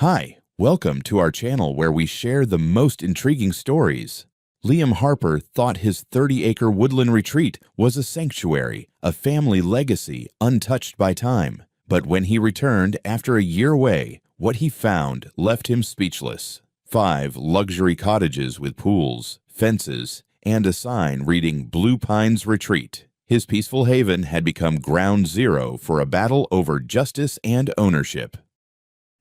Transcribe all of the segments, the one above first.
Hi, welcome to our channel where we share the most intriguing stories. Liam Harper thought his 30-acre woodland retreat was a sanctuary, a family legacy untouched by time. But when he returned after a year away, what he found left him speechless. 5 luxury cottages with pools, fences, and a sign reading Blue Pines Retreat. His peaceful haven had become ground zero for a battle over justice and ownership.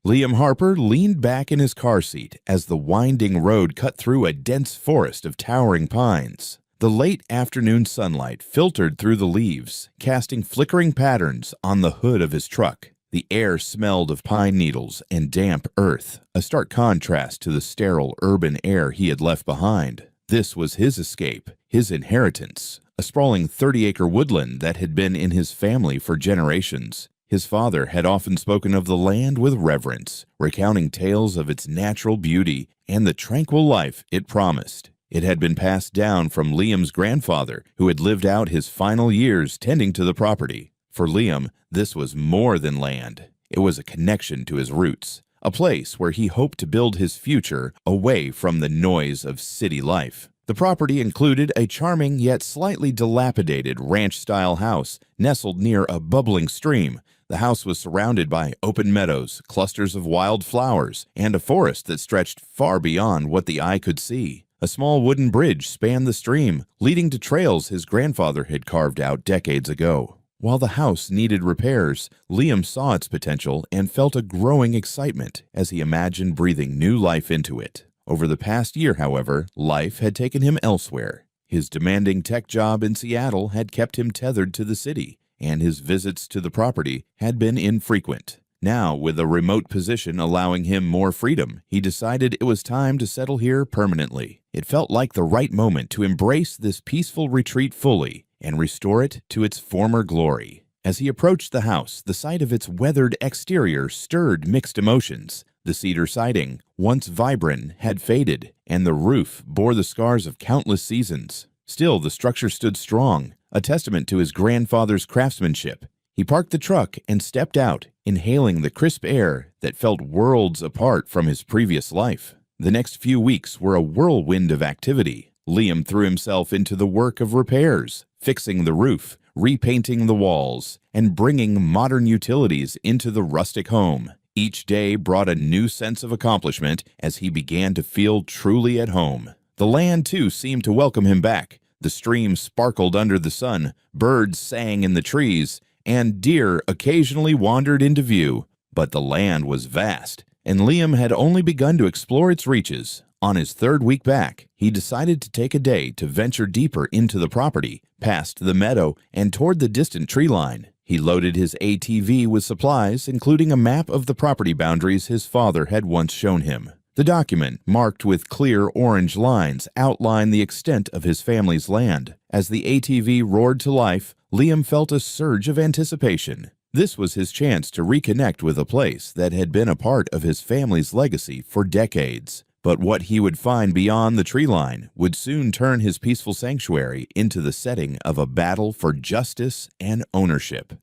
Liam Harper leaned back in his car seat as the winding road cut through a dense forest of towering pines. The late afternoon sunlight filtered through the leaves, casting flickering patterns on the hood of his truck. The air smelled of pine needles and damp earth, a stark contrast to the sterile urban air he had left behind. This was his escape, his inheritance, a sprawling 30-acre woodland that had been in his family for generations. His father had often spoken of the land with reverence, recounting tales of its natural beauty and the tranquil life it promised. It had been passed down from Liam's grandfather, who had lived out his final years tending to the property. For Liam, this was more than land. It was a connection to his roots, a place where he hoped to build his future away from the noise of city life. The property included a charming yet slightly dilapidated ranch-style house nestled near a bubbling stream. The house was surrounded by open meadows, clusters of wild flowers, and a forest that stretched far beyond what the eye could see. A small wooden bridge spanned the stream, leading to trails his grandfather had carved out decades ago. While the house needed repairs, Liam saw its potential and felt a growing excitement as he imagined breathing new life into it. Over the past year, however, life had taken him elsewhere. His demanding tech job in Seattle had kept him tethered to the city, and his visits to the property had been infrequent. Now, with a remote position allowing him more freedom, he decided it was time to settle here permanently. It felt like the right moment to embrace this peaceful retreat fully and restore it to its former glory. As he approached the house, the sight of its weathered exterior stirred mixed emotions. The cedar siding, once vibrant, had faded, and the roof bore the scars of countless seasons. Still, the structure stood strong, a testament to his grandfather's craftsmanship. He parked the truck and stepped out, inhaling the crisp air that felt worlds apart from his previous life. The next few weeks were a whirlwind of activity. Liam threw himself into the work of repairs, fixing the roof, repainting the walls, and bringing modern utilities into the rustic home. Each day brought a new sense of accomplishment as he began to feel truly at home. The land, too, seemed to welcome him back. The stream sparkled under the sun, birds sang in the trees, and deer occasionally wandered into view. But the land was vast, and Liam had only begun to explore its reaches. On his third week back, he decided to take a day to venture deeper into the property, past the meadow, and toward the distant tree line. He loaded his ATV with supplies, including a map of the property boundaries his father had once shown him. The document, marked with clear orange lines, outlined the extent of his family's land. As the ATV roared to life, Liam felt a surge of anticipation. This was his chance to reconnect with a place that had been a part of his family's legacy for decades. But what he would find beyond the tree line would soon turn his peaceful sanctuary into the setting of a battle for justice and ownership.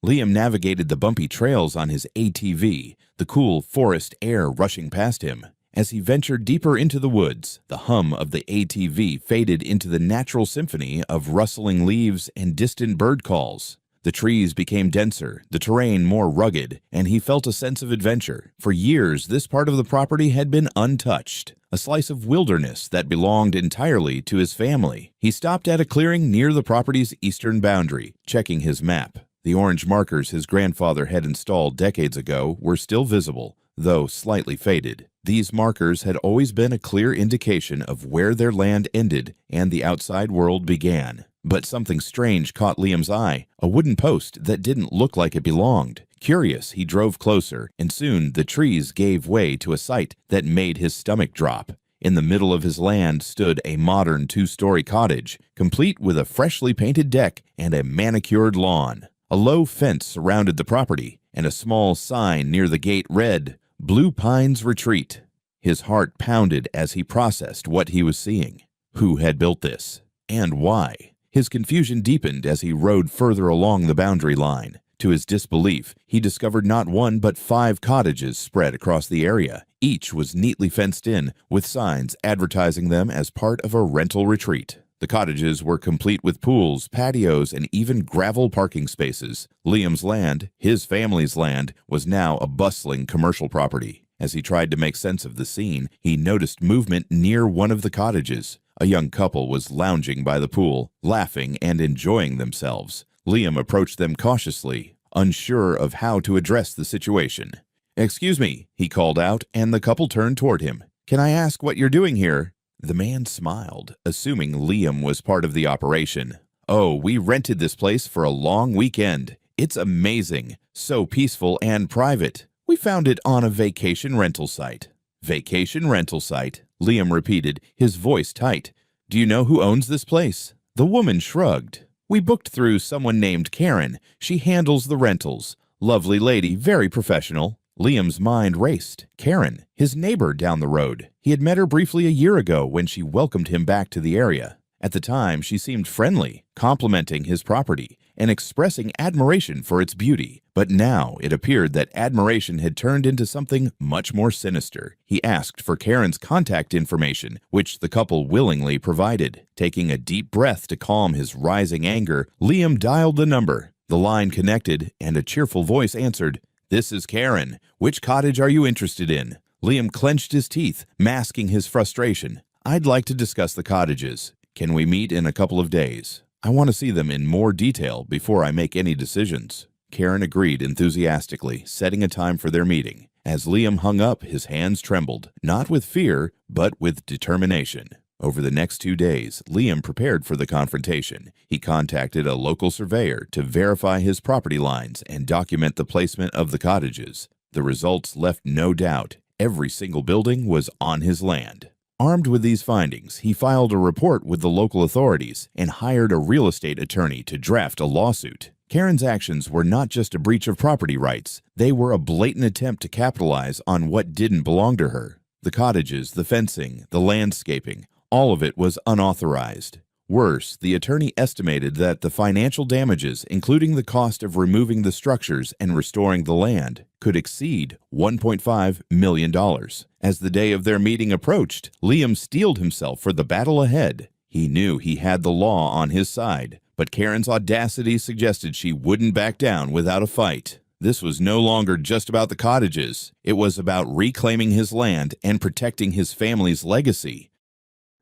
Liam navigated the bumpy trails on his ATV, the cool forest air rushing past him. As he ventured deeper into the woods, the hum of the ATV faded into the natural symphony of rustling leaves and distant bird calls. The trees became denser, the terrain more rugged, and he felt a sense of adventure. For years, this part of the property had been untouched, a slice of wilderness that belonged entirely to his family. He stopped at a clearing near the property's eastern boundary, checking his map. The orange markers his grandfather had installed decades ago were still visible, though slightly faded. These markers had always been a clear indication of where their land ended and the outside world began. But something strange caught Liam's eye, a wooden post that didn't look like it belonged. Curious, he drove closer, and soon the trees gave way to a sight that made his stomach drop. In the middle of his land stood a modern 2-story cottage, complete with a freshly painted deck and a manicured lawn. A low fence surrounded the property, and a small sign near the gate read, "Blue Pines Retreat." His heart pounded as he processed what he was seeing. Who had built this? And why? His confusion deepened as he rode further along the boundary line. To his disbelief, he discovered not one but 5 cottages spread across the area. Each was neatly fenced in, with signs advertising them as part of a rental retreat. The cottages were complete with pools, patios, and even gravel parking spaces. Liam's land, his family's land, was now a bustling commercial property. As he tried to make sense of the scene, he noticed movement near one of the cottages. A young couple was lounging by the pool, laughing and enjoying themselves. Liam approached them cautiously, unsure of how to address the situation. "Excuse me," he called out, and the couple turned toward him. "Can I ask what you're doing here?" The man smiled, assuming Liam was part of the operation. "Oh, we rented this place for a long weekend. It's amazing, so peaceful and private. We found it on a vacation rental site." "Vacation rental site," Liam repeated, his voice tight. "Do you know who owns this place?" The woman shrugged. "We booked through someone named Karen. She handles the rentals. Lovely lady, very professional." Liam's mind raced. Karen, his neighbor down the road. He had met her briefly a year ago when she welcomed him back to the area. At the time, she seemed friendly, complimenting his property and expressing admiration for its beauty. But now it appeared that admiration had turned into something much more sinister. He asked for Karen's contact information, which the couple willingly provided. Taking a deep breath to calm his rising anger, Liam dialed the number. The line connected, and a cheerful voice answered. "This is Karen. Which cottage are you interested in?" Liam clenched his teeth, masking his frustration. "I'd like to discuss the cottages. Can we meet in a couple of days? I want to see them in more detail before I make any decisions." Karen agreed enthusiastically, setting a time for their meeting. As Liam hung up, his hands trembled, not with fear, but with determination. Over the next 2 days, Liam prepared for the confrontation. He contacted a local surveyor to verify his property lines and document the placement of the cottages. The results left no doubt. Every single building was on his land. Armed with these findings, he filed a report with the local authorities and hired a real estate attorney to draft a lawsuit. Karen's actions were not just a breach of property rights. They were a blatant attempt to capitalize on what didn't belong to her. The cottages, the fencing, the landscaping, all of it was unauthorized. Worse, the attorney estimated that the financial damages, including the cost of removing the structures and restoring the land, could exceed $1.5 million. As the day of their meeting approached, Liam steeled himself for the battle ahead. He knew he had the law on his side, but Karen's audacity suggested she wouldn't back down without a fight. This was no longer just about the cottages. It was about reclaiming his land and protecting his family's legacy.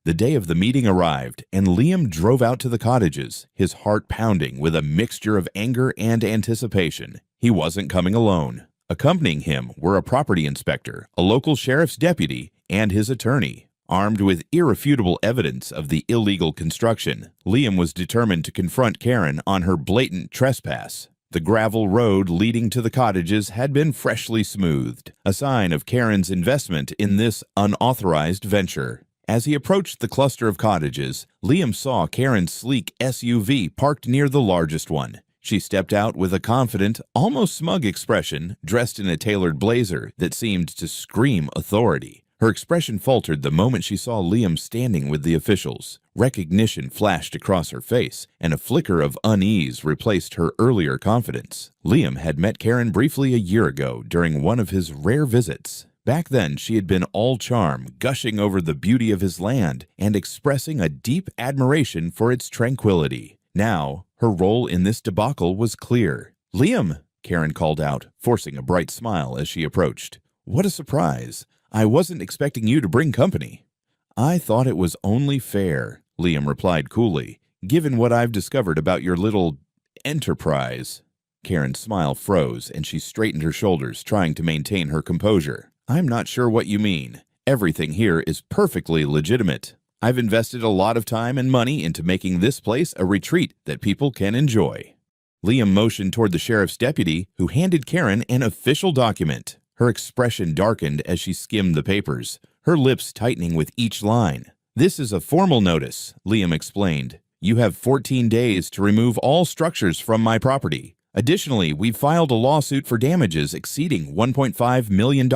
The day of the meeting arrived, and Liam drove out to the cottages, his heart pounding with a mixture of anger and anticipation. He wasn't coming alone. Accompanying him were a property inspector, a local sheriff's deputy, and his attorney. Armed with irrefutable evidence of the illegal construction, Liam was determined to confront Karen on her blatant trespass. The gravel road leading to the cottages had been freshly smoothed, a sign of Karen's investment in this unauthorized venture. As he approached the cluster of cottages, Liam saw Karen's sleek SUV parked near the largest one. She stepped out with a confident, almost smug expression, dressed in a tailored blazer that seemed to scream authority. Her expression faltered the moment she saw Liam standing with the officials. Recognition flashed across her face, and a flicker of unease replaced her earlier confidence. Liam had met Karen briefly a year ago during one of his rare visits. Back then, she had been all charm, gushing over the beauty of his land and expressing a deep admiration for its tranquility. Now, her role in this debacle was clear. "Liam," Karen called out, forcing a bright smile as she approached. "What a surprise. I wasn't expecting you to bring company." "I thought it was only fair," Liam replied coolly, "given what I've discovered about your little enterprise." Karen's smile froze, and she straightened her shoulders, trying to maintain her composure. "I'm not sure what you mean. Everything here is perfectly legitimate. I've invested a lot of time and money into making this place a retreat that people can enjoy." Liam motioned toward the sheriff's deputy, who handed Karen an official document. Her expression darkened as she skimmed the papers, her lips tightening with each line. "This is a formal notice," Liam explained. "You have 14 days to remove all structures from my property. Additionally, we've filed a lawsuit for damages exceeding $1.5 million.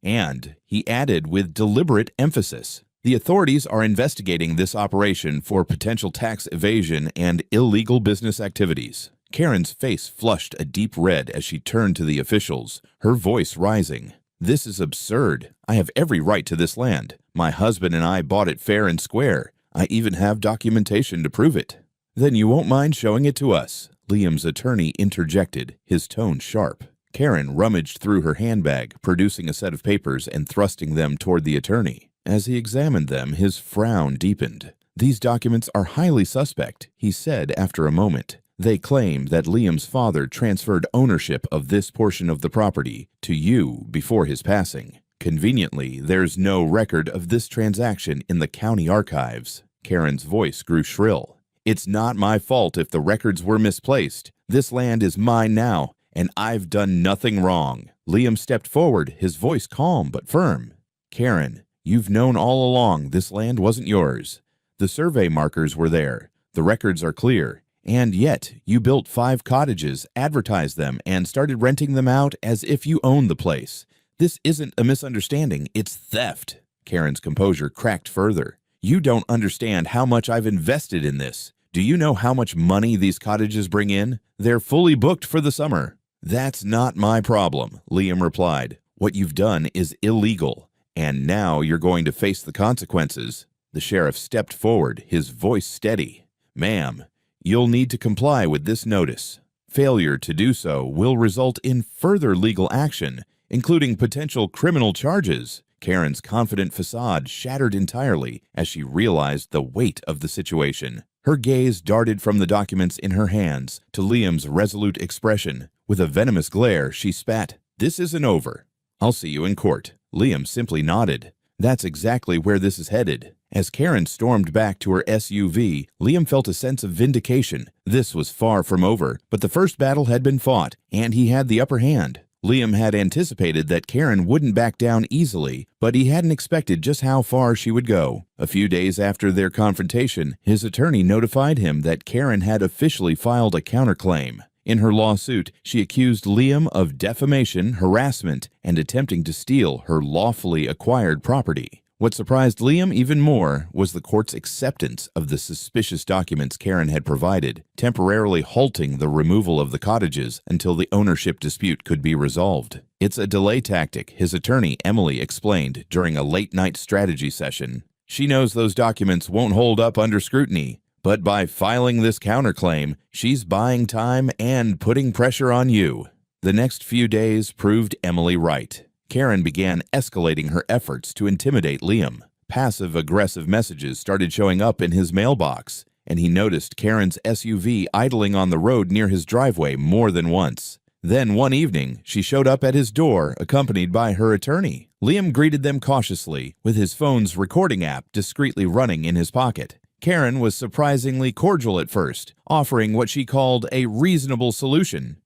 And," he added with deliberate emphasis, "the authorities are investigating this operation for potential tax evasion and illegal business activities." Karen's face flushed a deep red as she turned to the officials, her voice rising. "This is absurd. I have every right to this land. My husband and I bought it fair and square. I even have documentation to prove it." "Then you won't mind showing it to us?" Liam's attorney interjected, his tone sharp. Karen rummaged through her handbag, producing a set of papers and thrusting them toward the attorney. As he examined them, his frown deepened. "These documents are highly suspect," he said after a moment. "They claim that Liam's father transferred ownership of this portion of the property to you before his passing. Conveniently, there's no record of this transaction in the county archives." Karen's voice grew shrill. "It's not my fault if the records were misplaced. This land is mine now, and I've done nothing wrong." Liam stepped forward, his voice calm but firm. "Karen, you've known all along this land wasn't yours. The survey markers were there. The records are clear. And yet, you built 5 cottages, advertised them, and started renting them out as if you owned the place. This isn't a misunderstanding, it's theft." Karen's composure cracked further. "You don't understand how much I've invested in this. Do you know how much money these cottages bring in? They're fully booked for the summer." "That's not my problem," Liam replied. "What you've done is illegal, and now you're going to face the consequences." The sheriff stepped forward, his voice steady. "Ma'am, you'll need to comply with this notice. Failure to do so will result in further legal action, including potential criminal charges." Karen's confident facade shattered entirely as she realized the weight of the situation. Her gaze darted from the documents in her hands to Liam's resolute expression. With a venomous glare, she spat, "This isn't over. I'll see you in court." Liam simply nodded. "That's exactly where this is headed." As Karen stormed back to her SUV, Liam felt a sense of vindication. This was far from over, but the first battle had been fought, and he had the upper hand. Liam had anticipated that Karen wouldn't back down easily, but he hadn't expected just how far she would go. A few days after their confrontation, his attorney notified him that Karen had officially filed a counterclaim. In her lawsuit, she accused Liam of defamation, harassment, and attempting to steal her lawfully acquired property. What surprised Liam even more was the court's acceptance of the suspicious documents Karen had provided, temporarily halting the removal of the cottages until the ownership dispute could be resolved. "It's a delay tactic," his attorney, Emily, explained during a late-night strategy session. "She knows those documents won't hold up under scrutiny, but by filing this counterclaim, she's buying time and putting pressure on you." The next few days proved Emily right. Karen began escalating her efforts to intimidate Liam. Passive-aggressive messages started showing up in his mailbox, and he noticed Karen's SUV idling on the road near his driveway more than once. Then one evening, she showed up at his door, accompanied by her attorney. Liam greeted them cautiously, with his phone's recording app discreetly running in his pocket. Karen was surprisingly cordial at first, offering what she called a reasonable solution.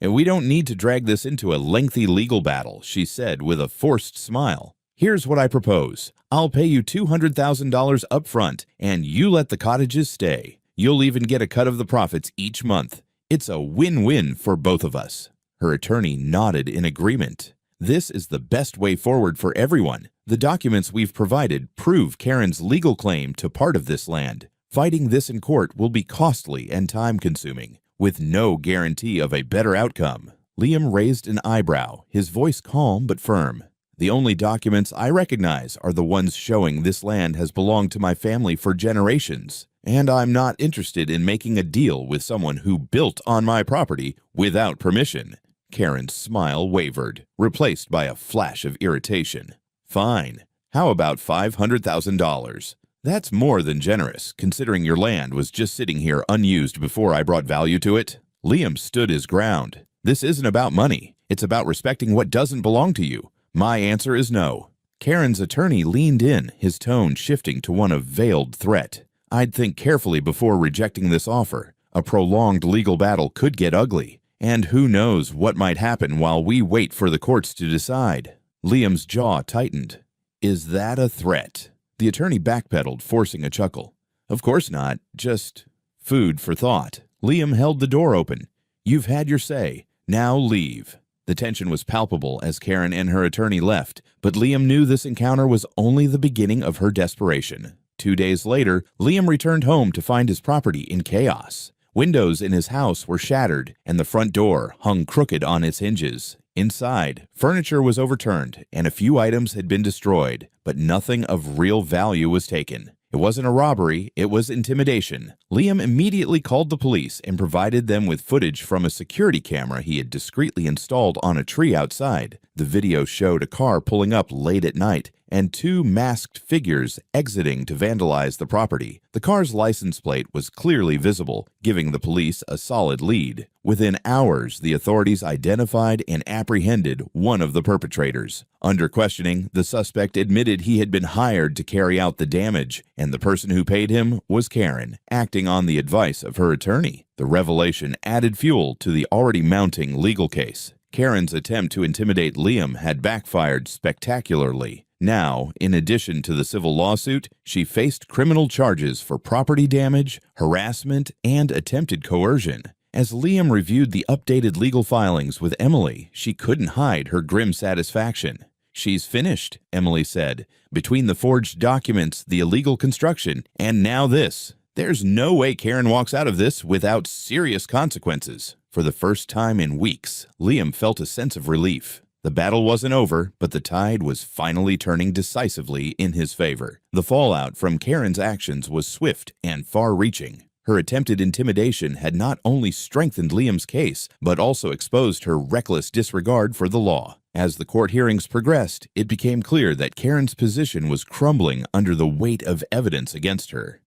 "We don't need to drag this into a lengthy legal battle," she said with a forced smile. "Here's what I propose. I'll pay you $200,000 up front, and you let the cottages stay. You'll even get a cut of the profits each month. It's a win-win for both of us." Her attorney nodded in agreement. "This is the best way forward for everyone. The documents we've provided prove Karen's legal claim to part of this land. Fighting this in court will be costly and time-consuming, with no guarantee of a better outcome." Liam raised an eyebrow, his voice calm but firm. "The only documents I recognize are the ones showing this land has belonged to my family for generations, and I'm not interested in making a deal with someone who built on my property without permission." Karen's smile wavered, replaced by a flash of irritation. "Fine. How about $500,000? That's more than generous, considering your land was just sitting here unused before I brought value to it." Liam stood his ground. "This isn't about money. It's about respecting what doesn't belong to you. My answer is no." Karen's attorney leaned in, his tone shifting to one of veiled threat. "I'd think carefully before rejecting this offer. A prolonged legal battle could get ugly, and who knows what might happen while we wait for the courts to decide." Liam's jaw tightened. "Is that a threat?" The attorney backpedaled, forcing a chuckle. "Of course not. Just food for thought." Liam held the door open. "You've had your say. Now leave." The tension was palpable as Karen and her attorney left, but Liam knew this encounter was only the beginning of her desperation. 2 days later, Liam returned home to find his property in chaos. Windows in his house were shattered, and the front door hung crooked on its hinges. Inside, furniture was overturned, and a few items had been destroyed, but nothing of real value was taken. It wasn't a robbery, it was intimidation. Liam immediately called the police and provided them with footage from a security camera he had discreetly installed on a tree outside. The video showed a car pulling up late at night and two masked figures exiting to vandalize the property. The car's license plate was clearly visible, giving the police a solid lead. Within hours, the authorities identified and apprehended one of the perpetrators. Under questioning, the suspect admitted he had been hired to carry out the damage, and the person who paid him was Karen, acting on the advice of her attorney. The revelation added fuel to the already mounting legal case. Karen's attempt to intimidate Liam had backfired spectacularly. Now, in addition to the civil lawsuit, she faced criminal charges for property damage, harassment, and attempted coercion. As Liam reviewed the updated legal filings with Emily, she couldn't hide her grim satisfaction. "She's finished," Emily said. "Between the forged documents, the illegal construction, and now this. There's no way Karen walks out of this without serious consequences." For the first time in weeks, Liam felt a sense of relief. The battle wasn't over, but the tide was finally turning decisively in his favor. The fallout from Karen's actions was swift and far-reaching. Her attempted intimidation had not only strengthened Liam's case, but also exposed her reckless disregard for the law. As the court hearings progressed, it became clear that Karen's position was crumbling under the weight of evidence against her.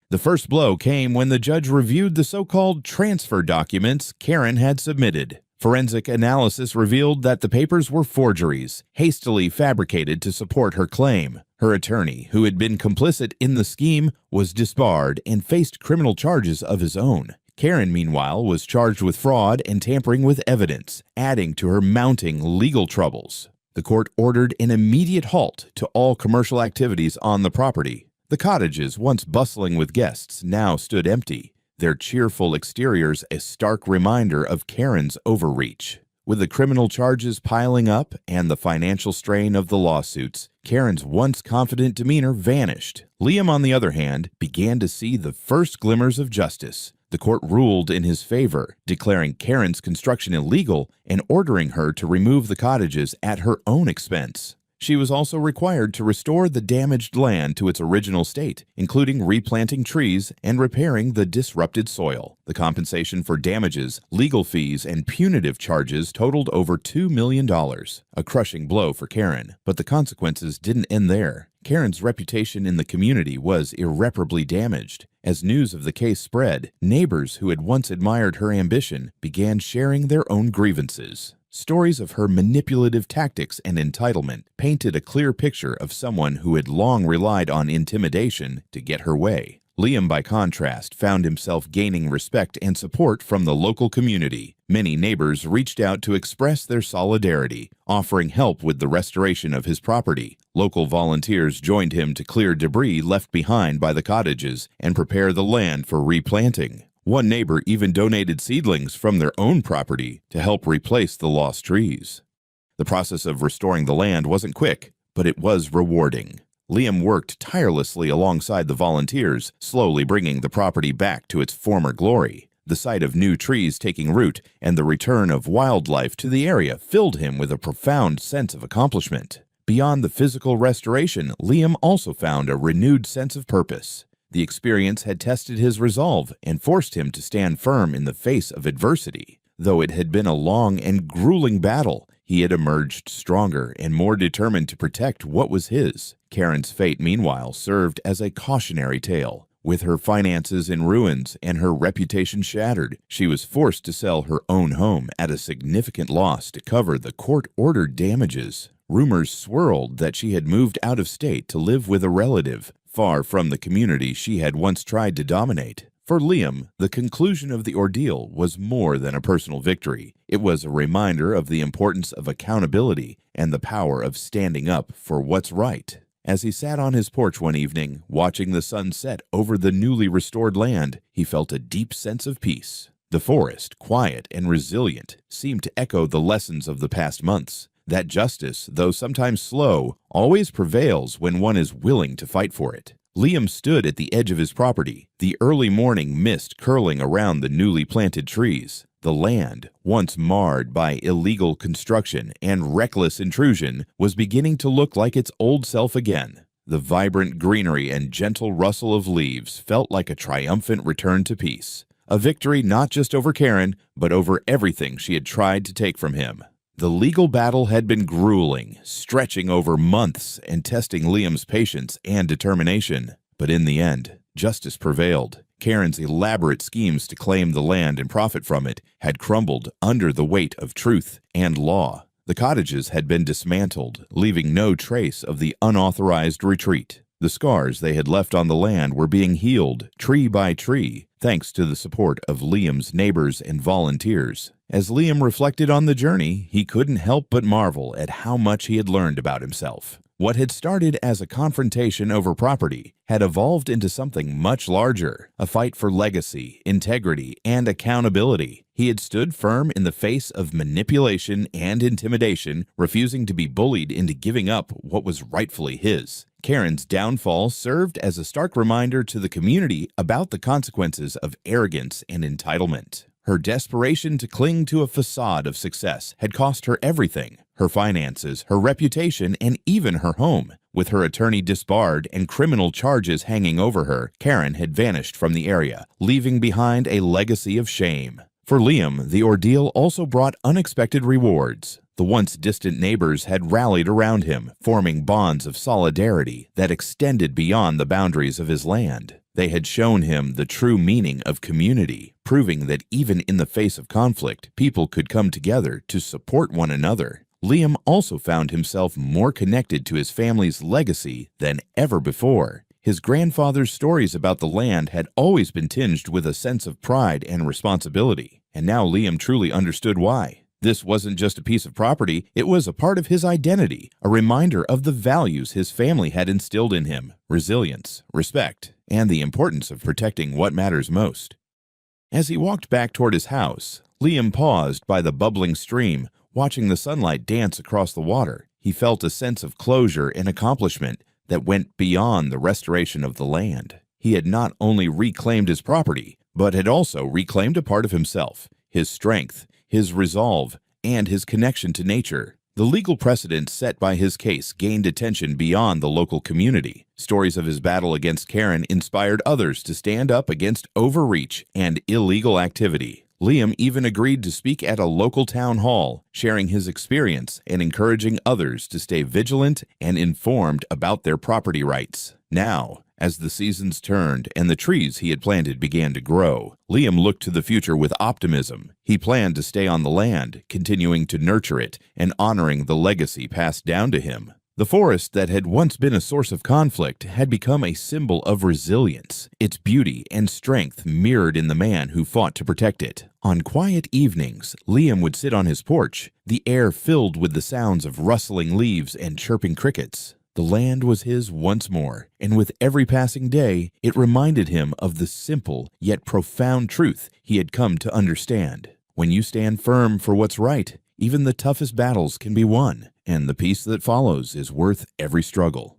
The first blow came when the judge reviewed the so-called transfer documents Karen had submitted. Forensic analysis revealed that the papers were forgeries, hastily fabricated to support her claim. Her attorney, who had been complicit in the scheme, was disbarred and faced criminal charges of his own. Karen, meanwhile, was charged with fraud and tampering with evidence, adding to her mounting legal troubles. The court ordered an immediate halt to all commercial activities on the property. The cottages, once bustling with guests, now stood empty, their cheerful exteriors a stark reminder of Karen's overreach. With the criminal charges piling up and the financial strain of the lawsuits, Karen's once confident demeanor vanished. Liam, on the other hand, began to see the first glimmers of justice. The court ruled in his favor, declaring Karen's construction illegal and ordering her to remove the cottages at her own expense. She was also required to restore the damaged land to its original state, including replanting trees and repairing the disrupted soil. The compensation for damages, legal fees, and punitive charges totaled over $2 million, a crushing blow for Karen. But the consequences didn't end there. Karen's reputation in the community was irreparably damaged. As news of the case spread, neighbors who had once admired her ambition began sharing their own grievances. Stories of her manipulative tactics and entitlement painted a clear picture of someone who had long relied on intimidation to get her way. Liam, by contrast, found himself gaining respect and support from the local community. Many neighbors reached out to express their solidarity, offering help with the restoration of his property. Local volunteers joined him to clear debris left behind by the cottages and prepare the land for replanting. One neighbor even donated seedlings from their own property to help replace the lost trees. The process of restoring the land wasn't quick, but it was rewarding. Liam worked tirelessly alongside the volunteers, slowly bringing the property back to its former glory. The sight of new trees taking root and the return of wildlife to the area filled him with a profound sense of accomplishment. Beyond the physical restoration, Liam also found a renewed sense of purpose. The experience had tested his resolve and forced him to stand firm in the face of adversity. Though it had been a long and grueling battle, he had emerged stronger and more determined to protect what was his. Karen's fate, meanwhile, served as a cautionary tale. With her finances in ruins and her reputation shattered, she was forced to sell her own home at a significant loss to cover the court-ordered damages. Rumors swirled that she had moved out of state to live with a relative, far from the community she had once tried to dominate. For Liam, the conclusion of the ordeal was more than a personal victory. It was a reminder of the importance of accountability and the power of standing up for what's right. As he sat on his porch one evening, watching the sun set over the newly restored land, he felt a deep sense of peace. The forest, quiet and resilient, seemed to echo the lessons of the past months. That justice, though sometimes slow, always prevails when one is willing to fight for it. Liam stood at the edge of his property, the early morning mist curling around the newly planted trees. The land, once marred by illegal construction and reckless intrusion, was beginning to look like its old self again. The vibrant greenery and gentle rustle of leaves felt like a triumphant return to peace. A victory not just over Karen, but over everything she had tried to take from him. The legal battle had been grueling, stretching over months and testing Liam's patience and determination. But in the end, justice prevailed. Karen's elaborate schemes to claim the land and profit from it had crumbled under the weight of truth and law. The cottages had been dismantled, leaving no trace of the unauthorized retreat. The scars they had left on the land were being healed, tree by tree, thanks to the support of Liam's neighbors and volunteers. As Liam reflected on the journey, he couldn't help but marvel at how much he had learned about himself. What had started as a confrontation over property had evolved into something much larger, a fight for legacy, integrity, and accountability. He had stood firm in the face of manipulation and intimidation, refusing to be bullied into giving up what was rightfully his. Karen's downfall served as a stark reminder to the community about the consequences of arrogance and entitlement. Her desperation to cling to a facade of success had cost her everything: her finances, her reputation, and even her home. With her attorney disbarred and criminal charges hanging over her, Karen had vanished from the area, leaving behind a legacy of shame. For Liam, the ordeal also brought unexpected rewards. The once distant neighbors had rallied around him, forming bonds of solidarity that extended beyond the boundaries of his land. They had shown him the true meaning of community, proving that even in the face of conflict, people could come together to support one another. Liam also found himself more connected to his family's legacy than ever before. His grandfather's stories about the land had always been tinged with a sense of pride and responsibility, and now Liam truly understood why. This wasn't just a piece of property, it was a part of his identity, a reminder of the values his family had instilled in him: resilience, respect, and the importance of protecting what matters most. As he walked back toward his house, Liam paused by the bubbling stream, watching the sunlight dance across the water. He felt a sense of closure and accomplishment that went beyond the restoration of the land. He had not only reclaimed his property, but had also reclaimed a part of himself: his strength, his resolve, and his connection to nature. The legal precedent set by his case gained attention beyond the local community. Stories of his battle against Karen inspired others to stand up against overreach and illegal activity. Liam even agreed to speak at a local town hall, sharing his experience and encouraging others to stay vigilant and informed about their property rights. Now, as the seasons turned and the trees he had planted began to grow, Liam looked to the future with optimism. He planned to stay on the land, continuing to nurture it and honoring the legacy passed down to him. The forest that had once been a source of conflict had become a symbol of resilience, its beauty and strength mirrored in the man who fought to protect it. On quiet evenings, Liam would sit on his porch, the air filled with the sounds of rustling leaves and chirping crickets. The land was his once more, and with every passing day, it reminded him of the simple yet profound truth he had come to understand. When you stand firm for what's right, even the toughest battles can be won, and the peace that follows is worth every struggle.